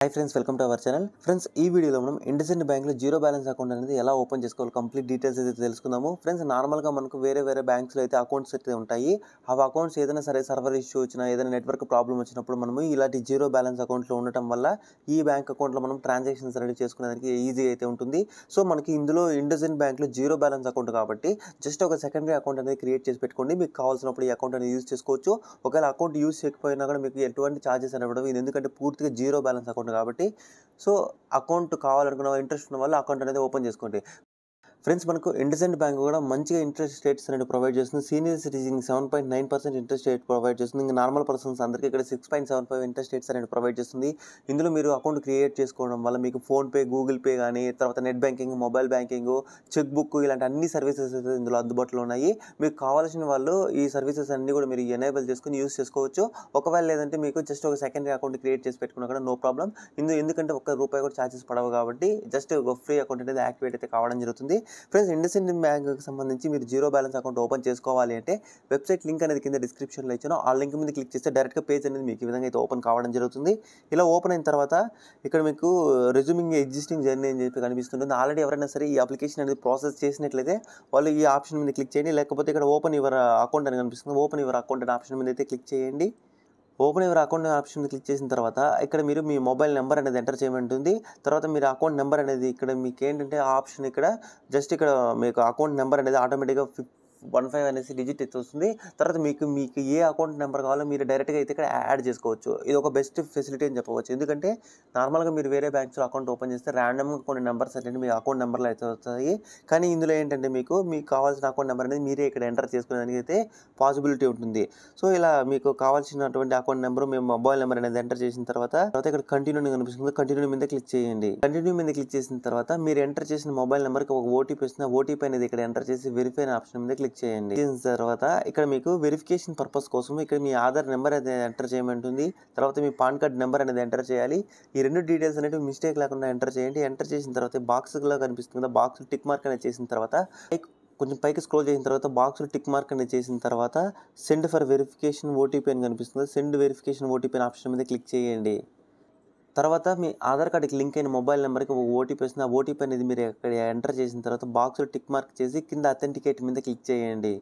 Hi friends, welcome to our channel. Friends, ఈ వీడియోలో మనం ఇండస్ఇండ్ బ్యాంక్ లో జీరో బ్యాలెన్స్ అకౌంట్ అనేది ఎలా ఓపెన్ చేసుకోవాలి కంప్లీట్ డీటెయిల్స్ అయితే తెలుసుకుందాము. ఫ్రెండ్స్, నార్మల్ గా మనకు వేరే బ్యాంక్స్ లో అయితే అకౌంట్స్ అయితే ఉంటాయి. ఆ అకౌంట్స్ ఏదైనా సరే సర్వర్ ఇష్యూ వచ్చినా ఏదైనా నెట్వర్క్ ప్రాబ్లం వచ్చినప్పుడు మనము ఇలాంటి జీరో బ్యాలెన్స్ అకౌంట్ లో ఉండటం వల్ల ఈ బ్యాంక్ అకౌంట్ లో మనం ట్రాన్సాక్షన్స్ అనేది చేసుకునేదానికి ఈజీ అయితే ఉంటుంది. సో మనకి ఇందులో ఇండస్ఇండ్ బ్యాంక్ లో జీరో బ్యాలెన్స్ అకౌంట్ కాబట్టి జస్ట్ ఒక సెకండరీ అకౌంట్ అనేది క్రియేట్ చేసి పెట్టుకోండి. మీకు కావాల్సినప్పుడు ఈ అకౌంట్ అనేది యూజ్ చేసుకోవచ్చు. ఒకవేళ అకౌంట్ యూజ్ చేయకపోయినా కూడా మీకు ఎటువంటి ఛార్జెస్ అనేవి ఉండవు. ఇది ఎందుకంటే పూర్తిగా జీరో బ్యాలెన్స్ అకౌంట్ కాబట్టి. సో అకౌంట్ కావాలనుకున్న ఇంట్రెస్ట్ ఉన్న వాళ్ళు అకౌంట్ అనేది ఓపెన్ చేసుకోండి. ఫ్రెండ్స్, మనకు ఇండస్ఇండ్ బ్యాంక్ కూడా మంచిగా ఇంట్రెస్ట్ రేట్స్ అనేది ప్రొవైడ్ చేస్తుంది. Senior citizen 7.9% interest rate provide చేస్తుంది. ఇంకా నార్మల్ పర్సన్స్ అందరికీ ఇక్కడ 6.75 ఇంట్రెస్ట్ రేట్స్ అనేది ప్రొవైడ్ చేస్తుంది. ఇందులో మీరు అకౌంట్ క్రియేట్ చేసుకోవడం వల్ల మీకు ఫోన్పే, గూగుల్ పే కానీ తర్వాత net banking, mobile banking, cheque book ఇలాంటి అన్ని సర్వీసెస్ అయితే ఇందులో అందుబాటులో ఉన్నాయి. మీకు కావాల్సిన వాళ్ళు ఈ సర్వీసెస్ అన్ని కూడా మీరు ఎనేబుల్ చేసుకుని యూస్ చేసుకోవచ్చు. ఒకవేళ లేదంటే మీకు జస్ట్ ఒక సెకండరీ అకౌంట్ క్రియేట్ చేసి పెట్టుకున్నా కూడా నో ప్రాబ్లం. ఎందుకంటే ₹1 కూడా ఛార్జెస్ పడవు కాబట్టి జస్ట్ ఒక ఫ్రీ అకౌంట్ అనేది యాక్టివేట్ అయితే కావడం జరుగుతుంది. ఫ్రెండ్స్, ఇండస్ఇండ్ బ్యాంక్కి సంబంధించి మీరు జీరో బ్యాలెన్స్ అకౌంట్ ఓపెన్ చేసుకోవాలి అంటే వెబ్సైట్ లింక్ అనేది కింద డిస్క్రిప్షన్లో ఇచ్చాను. ఆ లింక్ మీద క్లిక్ చేస్తే డైరెక్ట్గా పేజ్ అనేది మీకు ఈ విధంగా అయితే ఓపెన్ కావడం జరుగుతుంది. ఇలా ఓపెన్ అయిన తర్వాత ఇక్కడ మీకు రెజ్యూమింగ్ ఎగ్జిస్టింగ్ జర్నీ అని చెప్పి కనిపిస్తుంటుంది. ఆల్రెడీ ఎవరైనా సరే ఈ అప్లికేషన్ అనేది ప్రాసెస్ చేసినట్లయితే వాళ్ళు ఈ ఆప్షన్ మీద క్లిక్ చేయండి. లేకపోతే ఇక్కడ ఓపెన్ యువర్ అకౌంట్ అని కనిపిస్తుంది. ఓపెన్ యువర్ అకౌంట్ అనే ఆప్షన్ మీద అయితే క్లిక్ చేయండి. ఓపెన్ యువర్ అకౌంట్ ఆప్షన్ మీద క్లిక్ చేసిన తర్వాత ఇక్కడ మీరు మీ మొబైల్ నెంబర్ అనేది ఎంటర్ చేయమంటుంది. తర్వాత మీరు అకౌంట్ నెంబర్ అనేది ఇక్కడ మీకు ఏంటంటే ఆప్షన్ ఇక్కడ జస్ట్ ఇక్కడ మీకు అకౌంట్ నెంబర్ అనేది ఆటోమేటిక్గా 15 అనేసి డిజిట్ అయితే వస్తుంది. తర్వాత మీకు ఏ అకౌంట్ నెంబర్ కావాలో మీరు డైరెక్ట్గా అయితే ఇక్కడ యాడ్ చేసుకోవచ్చు. ఇది ఒక బెస్ట్ ఫెసిలిటీ అని చెప్పవచ్చు. ఎందుకంటే నార్మల్గా మీరు వేరే బ్యాంక్స్లో అకౌంట్ ఓపెన్ చేస్తే ర్యాండమ్గా కొన్ని నెంబర్స్ అంటే మీ అకౌంట్ నెంబర్లు అయితే వస్తాయి. కానీ ఇందులో ఏంటంటే మీకు కావాల్సిన అకౌంట్ నెంబర్ అనేది మీరే ఇక్కడ ఎంటర్ చేసుకునేదానికి అయితే పాసిబిలిటీ ఉంటుంది. సో ఇలా మీకు కావాల్సినటువంటి అకౌంట్ నెంబర్ మీ మొబైల్ నెంబర్ అనేది ఎంటర్ చేసిన తర్వాత ఇక్కడ కంటిన్యూ కనిపిస్తుంది. కంటిన్యూ మీద క్లిక్ చేయండి. కంటిన్యూ మీద క్లిక్ చేసిన తర్వాత మీరు ఎంటర్ చేసిన మొబైల్ నెంబర్కి ఒక ఓటీపీ వస్తుంది. ఓటీపీ అనేది ఇక్కడ ఎంటర్ చేసి వెరిఫై అనే ఆప్షన్ మీద క్లిక్ చేయండి. చేసిన తర్వాత ఇక్కడ మీకు వెరిఫికేషన్ పర్పస్ కోసం ఇక్కడ మీ ఆధార్ నెంబర్ అనేది ఎంటర్ చేయమంటుంది. తర్వాత మీ పాన్ కార్డ్ నెంబర్ అనేది ఎంటర్ చేయాలి. ఈ రెండు డీటెయిల్స్ అనేవి మిస్టేక్ లేకుండా ఎంటర్ చేయండి. ఎంటర్ చేసిన తర్వాత బాక్స్లో కనిపిస్తుంది కదా, బాక్స్ టిక్ మార్క్ అనేది చేసిన తర్వాత కొంచెం పైకి స్క్రోల్ చేసిన తర్వాత బాక్స్లో టిక్ మార్క్ అనేది చేసిన తర్వాత సెండ్ ఫర్ వెరిఫికేషన్ ఓటీపీ అని కనిపిస్తుంది. సెండ్ వెరిఫికేషన్ ఓటీపీ అనే ఆప్షన్ మీద క్లిక్ చేయండి. తర్వాత మీ ఆధార్ కార్డుకి లింక్ అయిన మొబైల్ నెంబర్కి ఒక ఓటీపీ వస్తుంది. ఆ ఓటీపీ అనేది మీరు ఇక్కడ ఎంటర్ చేసిన తర్వాత బాక్స్లో టిక్ మార్క్ చేసి కింద అథెంటికేట్ మీద క్లిక్ చేయండి.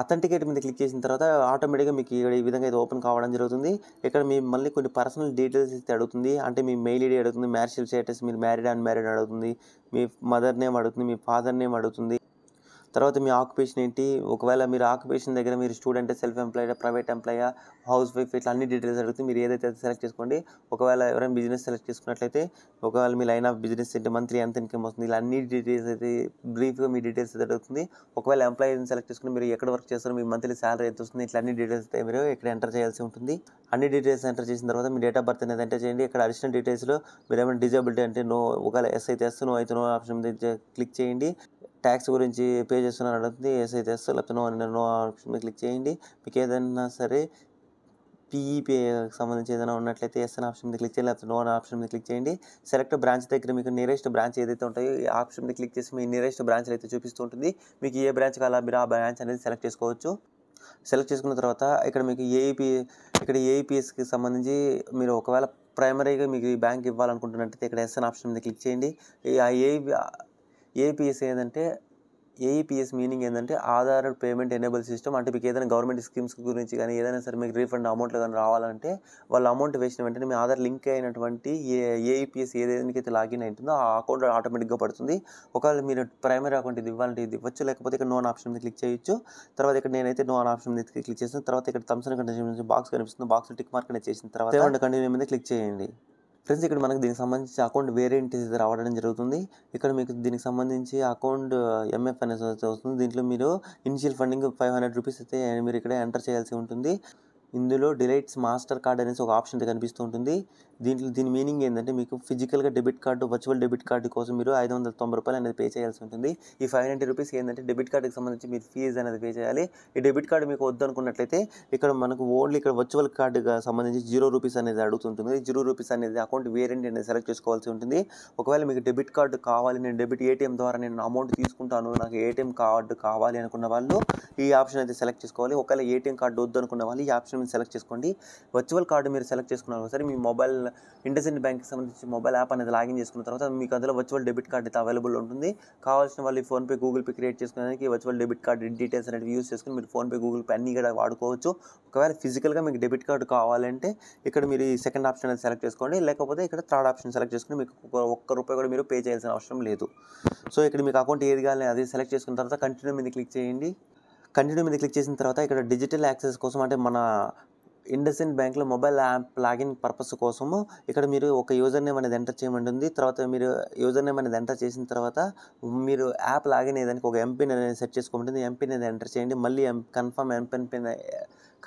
అథెంటికేట్ మీద క్లిక్ చేసిన తర్వాత ఆటోమేటిక్గా మీకు ఈ విధంగా అయితే ఓపెన్ కావడం జరుగుతుంది. ఇక్కడ మీ మళ్ళీ కొన్ని పర్సనల్ డీటెయిల్స్ అయితే అడుగుతుంది. అంటే మీ మెయిల్ ఐడి అడుగుతుంది, మ్యారిటల్ స్టేటస్ మీరు మ్యారీడ్ అన్మ్యారీడ్ అడుగుతుంది, మీ మదర్ నేమ్ అడుగుతుంది, మీ ఫాదర్ నేమ్ అడుగుతుంది. తర్వాత మీ ఆక్యుపేషన్ ఏంటి, ఒకవేళ మీరు ఆక్యుపేషన్ దగ్గర మీరు student, self employed, private employer, housewife ఇట్లా అన్ని డీటెయిల్స్ అడుగుతుంది. మీరు ఏదైతే సెలెక్ట్ చేసుకోండి. ఒకవేళ ఎవరైనా బిజినెస్ సెలెక్ట్ చేసుకున్నట్లయితే ఒకవేళ మీ లైన్ ఆఫ్ బిజినెస్ ఏంటి, మంత్లీ ఎంత ఇన్కమ్ వస్తుంది, ఇలా అన్ని డీటెయిల్స్ అయితే బ్రీఫ్గా మీ డీటెయిల్స్ అయితే అడుగుతుంది. ఒకవేళ ఎంప్లాయీని సెలెక్ట్ చేసుకుని మీరు ఎక్కడ వర్క్ చేస్తారో, మీ మంత్లీ శాలరీ ఎంత వస్తుంది, ఇట్లా అన్ని డీటెయిల్స్ అయితే మీరు ఇక్కడ ఎంటర్ చేయాల్సి ఉంటుంది. అన్ని డీటెయిల్స్ ఎంటర్ చేసిన తర్వాత మీ డేట్ ఆఫ్ బర్త్ అనేది ఎంటర్ చేయండి. ఇక్కడ అడిషనల్ డీటెయిల్స్లో మీరు ఏమైనా డిజబిలిటీ అంటే నో, ఒకవేళ ఎస్ అయితే ఎస్, నో అయితే నో ఆప్షన్ మీద క్లిక్ చేయండి. ట్యాక్స్ గురించి పే చేస్తున్నారు అడుగుతుంది. ఎస్ అయితే ఎస్, లేకపోతే నో ఆప్షన్ మీద క్లిక్ చేయండి. మీకు ఏదైనా సరే పీఈపీ సంబంధించి ఏదైనా ఉన్నట్లయితే ఎస్ అనే ఆప్షన్ మీద క్లిక్ చేయండి, లేకపోతే నో అనే ఆప్షన్ మీద క్లిక్ చేయండి. సెలెక్ట్ బ్రాంచ్ దగ్గర మీకు నియరెస్ట్ బ్రాంచ్ ఏదైతే ఉంటాయో ఈ ఆప్షన్ మీద క్లిక్ చేసి మీ నియరెస్ట్ బ్రాంచ్లు అయితే చూపిస్తూ ఉంటుంది. మీకు ఏ బ్రాంచ్ కావాలో మీరు ఆ బ్రాంచ్ అనేది సెలెక్ట్ చేసుకోవచ్చు. సెలెక్ట్ చేసుకున్న తర్వాత ఇక్కడ మీకు ఏఈపీఎస్కి సంబంధించి మీరు ఒకవేళ ప్రైమరీగా మీకు ఈ బ్యాంక్ ఇవ్వాలనుకుంటున్నట్టయితే ఇక్కడ ఎస్ అనే ఆప్షన్ మీద క్లిక్ చేయండి. ఏఈపీఎస్ ఏంటంటే ఏఈపీఎస్ మీనింగ్ ఏంటంటే ఆధార్ పేమెంట్ ఎనేబుల్ సిస్టమ్. అంటే మీకు ఏదైనా గవర్నమెంట్ స్కీమ్స్ గురించి కానీ ఏదైనా సరే మీకు రీఫండ్ అమౌంట్లు కానీ రావాలంటే వాళ్ళు అమౌంట్ వేసిన వెంటనే మీ ఆధార్ లింక్ అయినటువంటి ఏఈపీఎస్ ఏదైతే లాగిన్ అవుతుందో ఆ అకౌంట్ ఆటోమేటిక్గా పడుతుంది. ఒకవేళ మీరు ప్రైమరీ అకౌంట్ ఇది ఇవ్వాలంటే ఇది ఇవ్వచ్చు, లేకపోతే ఇక్కడ నో ఆప్షన్ మీద క్లిక్ చేయొచ్చు. తర్వాత ఇక్కడ నేనైతే నో ఆప్షన్ మీద క్లిక్ చేసిన తర్వాత ఇక్కడ థమ్స్ అప్ కండిషన్ బాక్స్ కనిపిస్తుంది. బాక్స్ టిక్ మార్క్ అనేది చేసిన తర్వాత కంటిన్యూ మీద క్లిక్ చేయండి. ఫ్రెండ్స్, ఇక్కడ మనకు దీనికి సంబంధించి అకౌంట్ వేరియంట్ రావడం జరుగుతుంది. ఇక్కడ మీకు దీనికి సంబంధించి అకౌంట్ ఎంఎఫ్ అనేది వస్తుంది. దీంట్లో మీరు ఇనిషియల్ ఫండింగ్ ₹500 అయితే మీరు ఇక్కడ ఎంటర్ చేయాల్సి ఉంటుంది. ఇందులో డిలైట్స్ మాస్టర్ కార్డ్ అనేసి ఒక ఆప్షన్ అయితే కనిపిస్తూ ఉంటుంది. దీని మీనింగ్ ఏంటంటే మీకు ఫిజికల్గా debit card, virtual debit card కోసం మీరు ₹590 అనేది పే చేయాల్సి ఉంటుంది. ఈ ₹590 ఏంటంటే డెబిట్ కార్డుకి సంబంధించి మీరు ఫీజు అనేది పే చేయాలి. ఈ డెబిట్ కార్డు మీకు వద్దు అనుకున్నట్లయితే ఇక్కడ మనకు ఓన్లీ ఇక్కడ వర్చువల్ కార్డుగా సంబంధించి ₹0 అనేది అడుగుతుంటుంది. ₹0 అనేది అకౌంట్ వేరియంట్ అనేది సెలెక్ట్ చేసుకోవాల్సి ఉంటుంది. ఒకవేళ మీకు డెబిట్ కార్డు కావాలి, నేను డెబిట్ ఏటీఎం ద్వారా నేను అమౌంట్ తీసుకుంటాను, నాకు ఏటీఎం కార్డు కావాలి అనుకున్న వాళ్ళు ఈ ఆప్షన్ అయితే సెలెక్ట్ చేసుకోవాలి. ఒకవేళ ఏటీఎం కార్డు వద్దు అనుకున్న వాళ్ళు ఈ ఆప్షన్ సెలెక్ట్ చేసుకోండి. వర్చువల్ కార్డు మీరు సెలెక్ట్ చేసుకున్నారు సరే మీ మొబైల్ ఇండస్ఇండ్ బ్యాంక్కి సంబంధించి మొబైల్ యాప్ అనేది లాగిన్ చేసుకున్న తర్వాత మీకు అందులో వర్చువల్ డెబిట్ కార్డ్ అయితే అవైలబుల్ ఉంటుంది. కావాల్సిన వాళ్ళు ఈ ఫోన్పే, గూగుల్ పే క్రియేట్ చేసుకోవడానికి వర్చువల్ డెబిట్ కార్డ్ డీటెయిల్స్ అనేవి యూస్ చేసుకుని మీరు ఫోన్పే, గూగుల్ పే అన్నీ కూడా వాడుకోవచ్చు. ఒకవేళ ఫిజికల్గా మీకు డెబిట్ కార్డు కావాలంటే ఇక్కడ మీరు ఈ సెకండ్ ఆప్షన్ అనేది సెలెక్ట్ చేసుకోండి. లేకపోతే ఇక్కడ థర్డ్ ఆప్షన్ సెలెక్ట్ చేసుకుని మీకు ఒక్క రూపాయి కూడా మీరు పే చేయాల్సిన అవసరం లేదు. సో ఇక్కడ మీకు అకౌంట్ ఏది కావాలి అది సెలెక్ట్ చేసుకున్న తర్వాత కంటిన్యూ మీద క్లిక్ చేయండి. కంటిన్యూ మీద క్లిక్ చేసిన తర్వాత ఇక్కడ డిజిటల్ యాక్సెస్ కోసం అంటే మన ఇండస్ఇండ్ బ్యాంక్లో మొబైల్ యాప్ లాగిన్ పర్పస్ కోసము ఇక్కడ మీరు ఒక యూజర్ నేమ్ అనేది ఎంటర్ చేయమంటుంది. తర్వాత మీరు యూజర్ నేమ్ అనేది ఎంటర్ చేసిన తర్వాత మీరు యాప్ లాగిన్ అయ్యేదానికి ఒక ఎంపిన్ అనేది సెట్ చేసుకోమంటుంది. ఎంపిన్ అనేది ఎంటర్ చేయండి. మళ్ళీ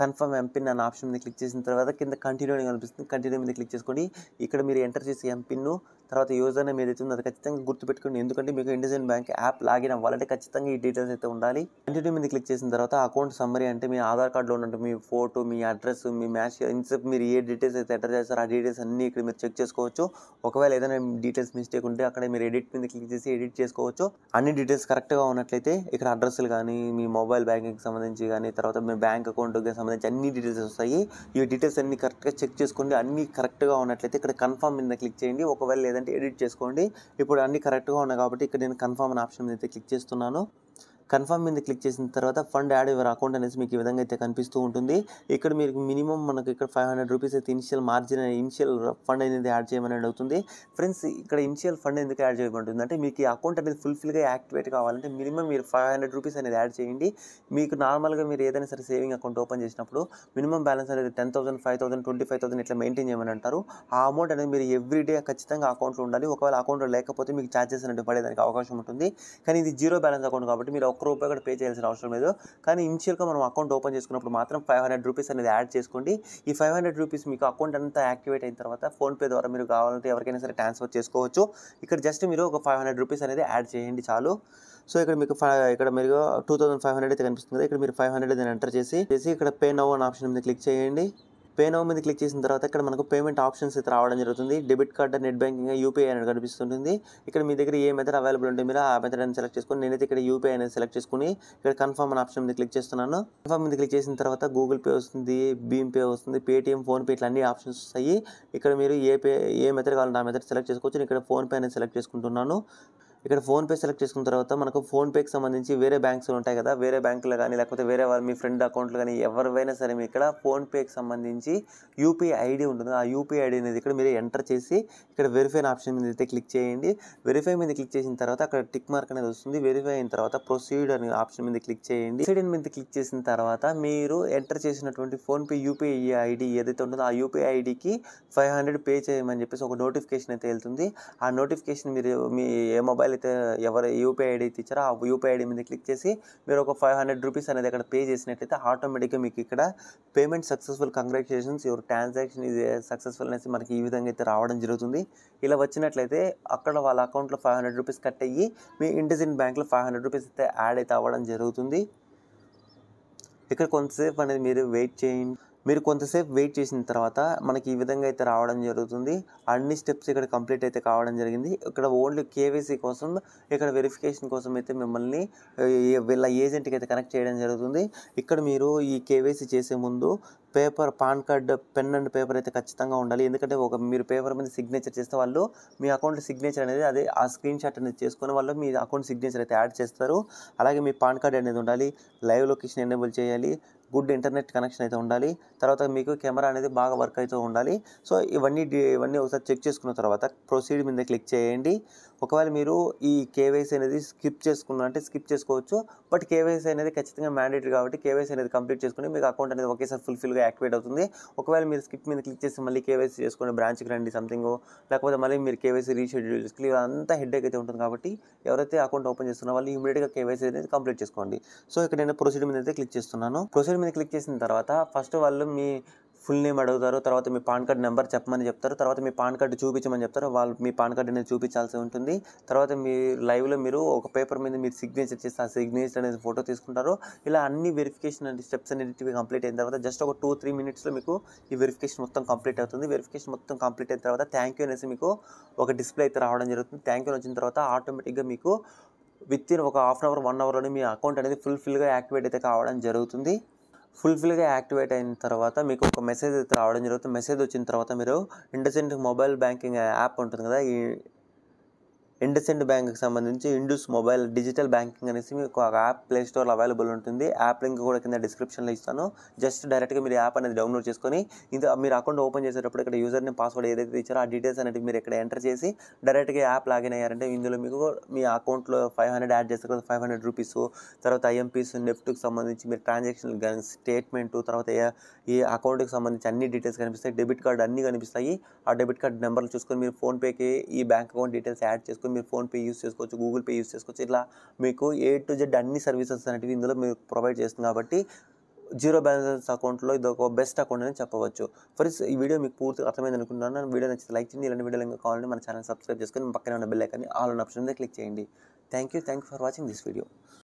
కన్ఫర్మ్ ఎంపిన్ అనే ఆప్షన్ మీద క్లిక్ చేసిన తర్వాత కింద కంటిన్యూ అని కనిపిస్తుంది. కంటిన్యూ మీద క్లిక్ చేసుకోండి. ఇక్కడ మీరు ఎంటర్ చేసే ఎంపిన్ను తర్వాత యూజర్ నేమ్ ఏదైతే ఉందో అది ఖచ్చితంగా గుర్తుపెట్టుకోండి. ఎందుకంటే మీకు ఇండస్ఇండ్ బ్యాంక్ యాప్ లాగిన్ అవ్వాలంటే ఖచ్చితంగా ఈ డీటెయిల్స్ అయితే ఉండాలి. కంటిన్యూ మీద క్లిక్ చేసిన తర్వాత అకౌంట్ సమ్మరీ అంటే మీ ఆధార్ కార్డులో ఉన్నట్టు మీ ఫోటో, మీ అడ్రస్, మీ మ్యాచ్ ఇన్సెప్ మీరు ఏ డీటెయిల్స్ అయితే ఎంటర్ చేస్తారో ఆ డీటెయిల్స్ అన్నీ ఇక్కడ మీరు చెక్ చేసుకోవచ్చు. ఒకవేళ ఏదైనా డీటెయిల్స్ మిస్టేక్ ఉంటే అక్కడ మీరు ఎడిట్ మీద క్లిక్ చేసి ఎడిట్ చేసుకోవచ్చు. అన్ని డీటెయిల్స్ కరెక్ట్గా ఉన్నట్లయితే ఇక్కడ అడ్రస్లు కానీ మీ మొబైల్ బ్యాంకింగ్కి సంబంధించి కానీ తర్వాత మీ బ్యాంక్ అకౌంట్కి సంబంధించి అన్ని డీటెయిల్స్ వస్తాయి. ఈ డీటెయిల్స్ అన్ని కరెక్ట్గా చెక్ చేసుకోండి. అన్ని కరెక్ట్గా ఉన్నట్లయితే ఇక్కడ కన్ఫర్మ్ మీద క్లిక్ చేయండి. ఒకవేళ లేదంటే ఎడిట్ చేసుకోండి. ఇప్పుడు అన్ని కరెక్ట్గా ఉన్నాయి కాబట్టి ఇక్కడ నేను కన్ఫర్మ్ అనే ఆప్షన్ మీద అయితే క్లిక్ చేస్తున్నాను. కన్ఫర్మ్ మీద క్లిక్ చేసిన తర్వాత ఫండ్ యాడ్ యువర్ అకౌంట్ అనేసి మీకు ఈ విధంగా అయితే కనిపిస్తూ ఉంటుంది. ఇక్కడ మీరు మినిమం మనకు ఇక్కడ 500 రూపీస్ అయితే ఇనిషియల్ ఫండ్ అనేది యాడ్ చేయమని అడుగుతుంది. ఫ్రెండ్స్ ఇక్కడ ఇనిషియల్ ఫండ్ ఎందుకు యాడ్ చేయబడుతుంది అంటే మీకు ఈ అకౌంట్ అనేది ఫుల్ఫిల్గా యాక్టివేట్ కావాలంటే మినిమం మీరు 500 రూపీస్ అనేది యాడ్ చేయండి. మీకు నార్మల్గా మీరు ఏదైనా సరే సేవింగ్ అకౌంట్ ఓపెన్ చేసినప్పుడు మినిమం బ్యాలెన్స్ అనేది 10,000, 5,000, 25,000 ఇట్లా మెయింటైన్ చేయమని అంటారు. ఆ అమౌంట్ అనేది మీరు ఎవ్రీడే ఖచ్చితంగా అకౌంట్లో ఉండాలి. ఒకవేళ అకౌంట్లో లేకపోతే మీకు ఛార్జెస్ అనేవి పడేదానికి అవకాశం ఉంటుంది. కానీ ఇది జీరో బ్యాలెన్స్ అకౌంట్ కాబట్టి మీరు ₹1 కూడా పే చేయాల్సిన అవసరం లేదు. కానీ ఇనిషియల్గా మనం అకౌంట్ ఓపెన్ చేసుకున్నప్పుడు మాత్రం 500 రూపీస్ అనేది యాడ్ చేసుకోండి. ఈ 500 రూపీస్ మీకు అకౌంట్ అంతా యాక్టివేట్ అయిన తర్వాత ఫోన్పే ద్వారా మీరు కావాలంటే ఎవరికైనా సరే ట్రాన్స్ఫర్ చేసుకోవచ్చు. ఇక్కడ జస్ట్ మీరు ఒక 500 రూపీస్ అనేది యాడ్ చేయండి చాలు. సో ఇక్కడ మీకు ఇక్కడ మీరు 2500 అయితే కనిపిస్తుంది కదా, ఇక్కడ మీరు 500 అని ఎంటర్ చేసి ఇక్కడ పే నౌ అనే ఆప్షన్ మీద క్లిక్ చేయండి. పే నౌ మీద క్లిక్ చేసిన తర్వాత ఇక్కడ మనకు పేమెంట్ ఆప్షన్స్ అయితే రావడం జరుగుతుంది. Debit card, net banking, UPI అనేది కనిపిస్తుంటుంది. ఇక్కడ మీ దగ్గర ఏ మెథడ్ అవైలబుల్ ఉంటే మీరు ఆ మెథడ్ అని సెలెక్ట్ చేసుకొని నేనైతే ఇక్కడ యూపీఐ అనేది సెలెక్ట్ చేసుకుని ఇక్కడ కన్ఫర్మ్ అనే ఆప్షన్ మీద క్లిక్ చేస్తున్నాను. కన్ఫర్మ్ మీద క్లిక్ చేసిన తర్వాత గూగుల్ పే వస్తుంది, భీమ్ పే వస్తుంది, పేటీఎం, ఫోన్పే ఇట్లా అన్ని ఆప్షన్స్ వస్తాయి. ఇక్కడ మీరు ఏ మెథడ్ కావాలంటే ఆ మెథడ్ సెలెక్ట్ చేసుకోవచ్చు. నేను ఇక్కడ ఫోన్పే అనేది సెలెక్ట్ చేసుకుంటున్నాను. ఇక్కడ ఫోన్పే సెలెక్ట్ చేసుకున్న తర్వాత మనకు ఫోన్పేకి సంబంధించి వేరే బ్యాంక్స్ ఉంటాయి కదా, వేరే బ్యాంకులు కానీ లేకపోతే వేరే వాళ్ళు మీ ఫ్రెండ్ అకౌంట్లు కానీ ఎవరివైనా సరే మీ ఇక్కడ ఫోన్పేకి సంబంధించి యూపీఐ ఐడి ఉంటుంది. ఆ యూపీఐ ఐడి అనేది ఇక్కడ మీరు ఎంటర్ చేసి ఇక్కడ వెరిఫై ఆప్షన్ మీద అయితే క్లిక్ చేయండి. వెరిఫై మీద క్లిక్ చేసిన తర్వాత అక్కడ టిక్ మార్క్ అనేది వస్తుంది. వెరిఫై అయిన తర్వాత ప్రొసీడ్ అనే ఆప్షన్ మీద క్లిక్ చేయండి. ప్రొసీడ్ మీద క్లిక్ చేసిన తర్వాత మీరు ఎంటర్ చేసినటువంటి ఫోన్పే యూపీఐ ఐడి ఏదైతే ఉంటుందో ఆ యూపీఐ ఐడికి 500 పే చేయమని చెప్పేసి ఒక నోటిఫికేషన్ అయితే వెళ్తుంది. ఆ నోటిఫికేషన్ మీరు మీ ఏ మొబైల్ అయితే ఎవరు యూపీఐ ఐడి అయితే ఇచ్చారో ఆ యూపీఐ ఐడి మీద క్లిక్ చేసి మీరు ఒక 500 రూపీస్ అనేది అక్కడ పే చేసినట్లయితే ఆటోమేటిక్గా మీకు ఇక్కడ payment successful, congratulations your transaction ఇది సక్సెస్ఫుల్ అనేసి మనకి ఈ విధంగా అయితే రావడం జరుగుతుంది. ఇలా వచ్చినట్లయితే అక్కడ వాళ్ళ అకౌంట్లో 500 రూపీస్ కట్ అయ్యి మీ ఇండస్ఇండ్ బ్యాంక్లో 500 రూపీస్ అయితే యాడ్ అయితే అవ్వడం జరుగుతుంది. ఇక్కడ కొంతసేపు అనేది మీరు వెయిట్ చేయండి. మీరు కొంతసేపు వెయిట్ చేసిన తర్వాత మనకి ఈ విధంగా అయితే రావడం జరుగుతుంది. అన్ని స్టెప్స్ ఇక్కడ కంప్లీట్ అయితే కావడం జరిగింది. ఇక్కడ ఓన్లీ కేవైసీ కోసం ఇక్కడ వెరిఫికేషన్ కోసం అయితే మిమ్మల్ని వీళ్ళ ఏజెంట్కి అయితే కనెక్ట్ చేయడం జరుగుతుంది. ఇక్కడ మీరు ఈ కేవైసీ చేసే ముందు paper, pan card, pen and paper అయితే ఖచ్చితంగా ఉండాలి. ఎందుకంటే మీరు పేపర్ మీద సిగ్నేచర్ చేస్తే వాళ్ళు మీ అకౌంట్ సిగ్నేచర్ అనేది అదే ఆ స్క్రీన్ షాట్ అనేది చేసుకుని వాళ్ళు మీ అకౌంట్ సిగ్నేచర్ అయితే యాడ్ చేస్తారు. అలాగే మీ పాన్ కార్డ్ అనేది ఉండాలి, లైవ్ లొకేషన్ ఎనేబుల్ చేయాలి, గుడ్ ఇంటర్నెట్ కనెక్షన్ అయితే ఉండాలి, తర్వాత మీకు కెమెరా అనేది బాగా వర్క్ అయితే ఉండాలి. సో ఇవన్నీ ఒకసారి చెక్ చేసుకున్న తర్వాత ప్రొసీడ్ మీద క్లిక్ చేయండి. ఒకవేళ మీరు ఈ కేవైసీ అనేది స్కిప్ చేసుకున్నారంటే స్కిప్ చేసుకోవచ్చు. బట్ కేవైసీ అనేది ఖచ్చితంగా మ్యాండేటరీ కాబట్టి కేవైసీ అనేది కంప్లీట్ చేసుకుని మీకు అకౌంట్ అనేది ఒకేసారి ఫుల్ఫిల్గా యాక్టివేట్ అవుతుంది. ఒకవేళ మీరు స్కిప్ మీద క్లిక్ చేసి మళ్ళీ కేవైసీ చేసుకుని బ్రాంచ్కి రండి సంథింగ్, లేకపోతే మళ్ళీ మీరు కేవైసీ రీషెడ్యూల్ చేసుకుని అంతా హెడ్ఏక్ అయితే ఉంటుంది. కాబట్టి ఎవరైతే అకౌంట్ ఓపెన్ చేస్తున్న వాళ్ళు ఇమీడియట్గా కేవైసీ అనేది కంప్లీట్ చేసుకోండి. సో ఇక్కడ నేను ప్రొసీడ్ మీద అయితే క్లిక్ చేస్తున్నాను. ప్రొసీడ్ మీద క్లిక్ చేసిన తర్వాత ఫస్ట్ వాళ్ళు మీ ఫుల్ నేమ్ అడుగుతారు, తర్వాత మీ పాన్ కార్డ్ నెంబర్ చెప్పమని చెప్తారు, తర్వాత మీ పాన్ కార్డు చూపించమని చెప్తారు. వాళ్ళు మీ పాన్ కార్డు అనేది చూపించాల్సి ఉంటుంది. తర్వాత మీ లైవ్లో మీరు ఒక పేపర్ మీద మీరు సిగ్నేచర్ చేస్తే ఆ సిగ్నేచర్ అనేది ఫోటో తీసుకుంటారు. ఇలా అన్ని వెరిఫికేషన్ అండ్ స్టెప్స్ అనేటివి కంప్లీట్ అయిన తర్వాత జస్ట్ ఒక 2-3 మినిట్స్లో మీకు ఈ వెరిఫికేషన్ మొత్తం కంప్లీట్ అవుతుంది. వెరిఫికేషన్ మొత్తం కంప్లీట్ అయిన తర్వాత థ్యాంక్ యూ అనేసి మీకు ఒక డిస్ప్లే అయితే రావడం జరుగుతుంది. థ్యాంక్ యూ వచ్చిన తర్వాత ఆటోమేటిక్గా మీకు విత్ ఇన్ ఒక 1/2 అవర్ 1 అవర్లోనే మీ అకౌంట్ అనేది ఫుల్ఫిల్గా యాక్టివేట్ అయితే కావడం జరుగుతుంది. ఫుల్ఫిల్గా యాక్టివేట్ అయిన తర్వాత మీకు ఒక మెసేజ్ అయితే రావడం జరుగుతుంది. మెసేజ్ వచ్చిన తర్వాత మీరు ఇండస్ఇండ్ మొబైల్ బ్యాంకింగ్ యాప్ ఉంటుంది కదా, ఈ ఇండస్ఇండ్ బ్యాంక్కి సంబంధించి ఇండస్ మొబైల్ డిజిటల్ బ్యాంకింగ్ అనేసి మీకు ఒక యాప్ ప్లే స్టోర్లో అవైలబుల్ ఉంటుంది. యాప్ లింక్ కూడా కింద డిస్క్రిప్షన్లో ఇస్తాను. జస్ట్ డైరెక్ట్గా మీరు యాప్ అనేది డౌన్లోడ్ చేసుకొని మీరు అకౌంట్ ఓపెన్ చేసేటప్పుడు ఇక్కడ యూజర్ నేమ్ పాస్వర్డ్ ఏదైతే ఇచ్చారో ఆ డీటెయిల్స్ అనేవి మీరు ఇక్కడ ఎంటర్ చేసి డైరెక్ట్గా యాప్ లాగిన్ అయ్యారంటే ఇందులో మీకు మీ అకౌంట్లో 500 యాడ్ చేస్తారు కదా, 500 రూపీస్, తర్వాత ఐఎంపీస్ నెఫ్ట్కి సంబంధించి మీరు ట్రాన్సాక్షన్ కానీ స్టేట్మెంట్, తర్వాత ఈ అకౌంట్కి సంబంధించి అన్ని డీటెయిల్స్ కనిపిస్తాయి. డెబిట్ కార్డ్ అన్నీ కనిపిస్తాయి. ఆ డెబిట్ కార్డ్ నెంబర్లు చూసుకొని మీరు ఫోన్పేకి ఈ బ్యాంక్ అకౌంట్ డీటెయిల్స్ యాడ్ చేసుకొని మీరు ఫోన్పే యూస్ చేసుకోవచ్చు, గూగుల్ పే యూస్ చేసుకోవచ్చు. ఇట్లా మీకు A to Z అన్ని సర్వీసెస్ అనేవి ఇందులో మీరు ప్రొవైడ్ చేస్తుంది కాబట్టి జీరో బ్యాలెన్స్ అకౌంట్లో ఇది ఒక బెస్ట్ అకౌంట్ అని చెప్పవచ్చు. ఫ్రెండ్స్, ఈ వీడియో మీకు పూర్తిగా అర్థమైంది అనుకుంటున్నాను. వీడియో నచ్చితే లైక్ చేయండి. ఇలాంటి వీడియోలు ఇంకా కావాలంటే మన ఛానల్ సబ్స్క్రైబ్ చేసుకొని పక్కన ఉన్న బెల్ ఐకాన్ని ఆల్ అనే ఆప్షన్ మీద క్లిక్ చేయండి. Thank you for watching this video.